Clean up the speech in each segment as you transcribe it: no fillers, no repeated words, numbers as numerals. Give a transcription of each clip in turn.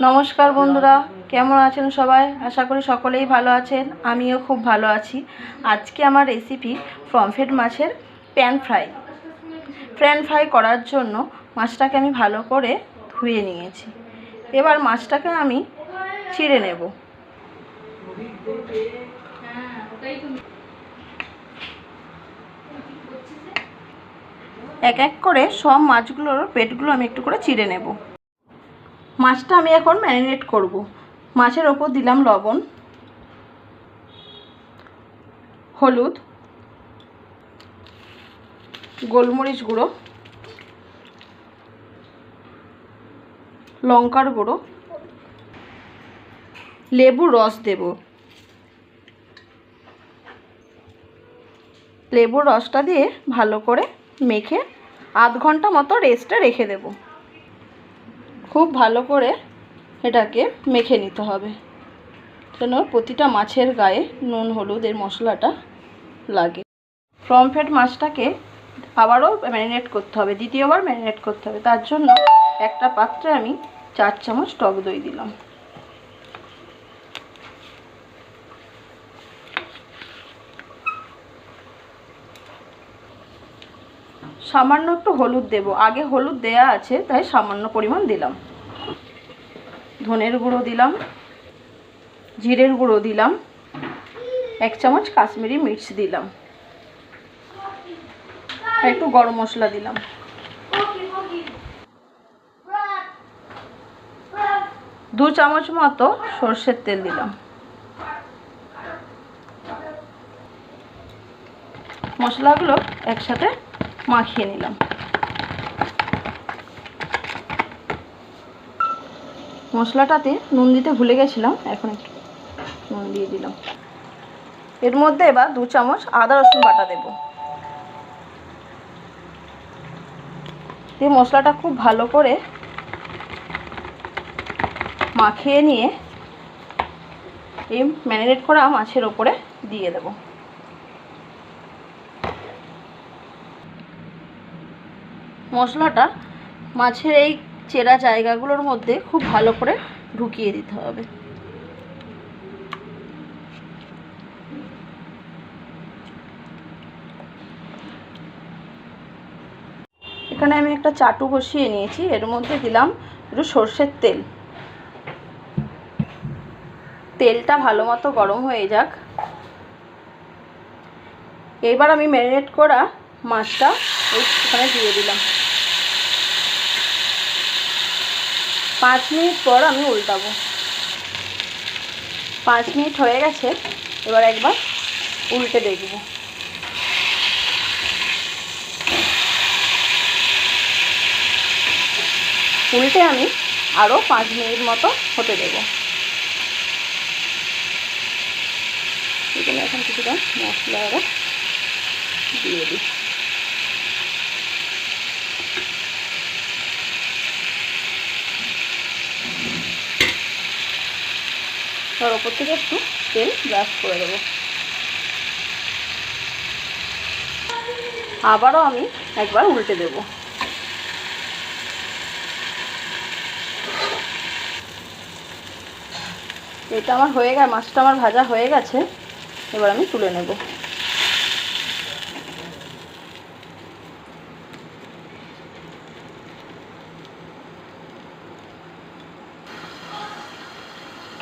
নমস্কার বন্ধুরা, কেমন আছেন সবাই? আশা করি সকলেই ভালো আছেন। আমিও খুব ভালো আছি। আজকে আমার রেসিপি পমফ্রেট মাছের প্যান ফ্রাই করার জন্য মাছটাকে আমি ভালো করে ধুয়ে নিয়েছি। এবার মাছটাকে আমি চিড়ে নেব। এক এক করে সব মাছগুলোর পেটগুলো আমি একটু করে চিড়ে নেব। মাছটা আমি এখন ম্যারিনেট করব। মাছের ওপর দিলাম লবণ, হলুদ, গোলমরিচ গুঁড়ো, লঙ্কার গুঁড়ো, লেবুর রস দেব। লেবুর রসটা দিয়ে ভালো করে মেখে আধ ঘন্টা মতো রেস্টে রেখে দেব। খুব ভালো করে এটাকে মেখে নিতে হবে যেন প্রতিটা মাছের গায়ে নুন হলুদের মশলাটা লাগে। পমফ্রেট মাছটাকে আবারও ম্যারিনেট করতে হবে, দ্বিতীয়বার ম্যারিনেট করতে হবে। তার জন্য একটা পাত্রে আমি 4 চামচ টক দই দিলাম। সামান্য একটু হলুদ দেব, আগে হলুদ দেয়া আছে তাই সামান্য পরিমাণ দিলাম। ধনের গুঁড়ো দিলাম, জিরের গুঁড়ো দিলাম, 1 চামচ কাশ্মীরি মির্চ দিলাম, একটু গরম মশলা দিলাম, 2 চামচ মতো সরষের তেল দিলাম। মশলাগুলো একসাথে মাখিয়ে নিলাম। মশলাটাতে নুন দিতে ভুলে গেছিলাম, এখন একটু নুন দিয়ে দিলাম। এর মধ্যে এবার 2 চামচ আদা রসুন বাটা দেব। এই মশলাটা খুব ভালো করে মাখিয়ে নিয়ে এই ম্যারিনেট করা মাছের ওপরে দিয়ে দেব। মশলাটা মাছের এই চেরা জায়গাগুলোর মধ্যে খুব ভালো করে ঢুকিয়ে দিতে হবে। এখানে আমি একটা চাটু বসিয়ে নিয়েছি, এর মধ্যে দিলাম একটু সরষের তেল। তেলটা ভালো মতো গরম হয়ে যাক। এবার আমি ম্যারিনেট করা মাছটা এখানে দিয়ে দিলাম। 5 মিনিট পর আমি উল্টাবো। 5 মিনিট হয়ে গেছে, এবার একবার উল্টে দেখব। উল্টে আমি আরও 5 মিনিট মতো হতে দেব। এখানে এখন কিছুটা মশলা আরও দিয়ে দিই। তার ওপর থেকে একটু তেল ব্রাশ করে দেবো। আবারও আমি একবার উল্টে দেব। এটা আমার হয়ে গেছে, মাছটা আমার ভাজা হয়ে গেছে। এবার আমি তুলে নেব।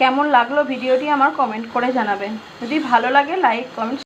কেমন লাগলো ভিডিওটি আমার কমেন্ট করে জানাবেন। যদি ভালো লাগে লাইক কমেন্ট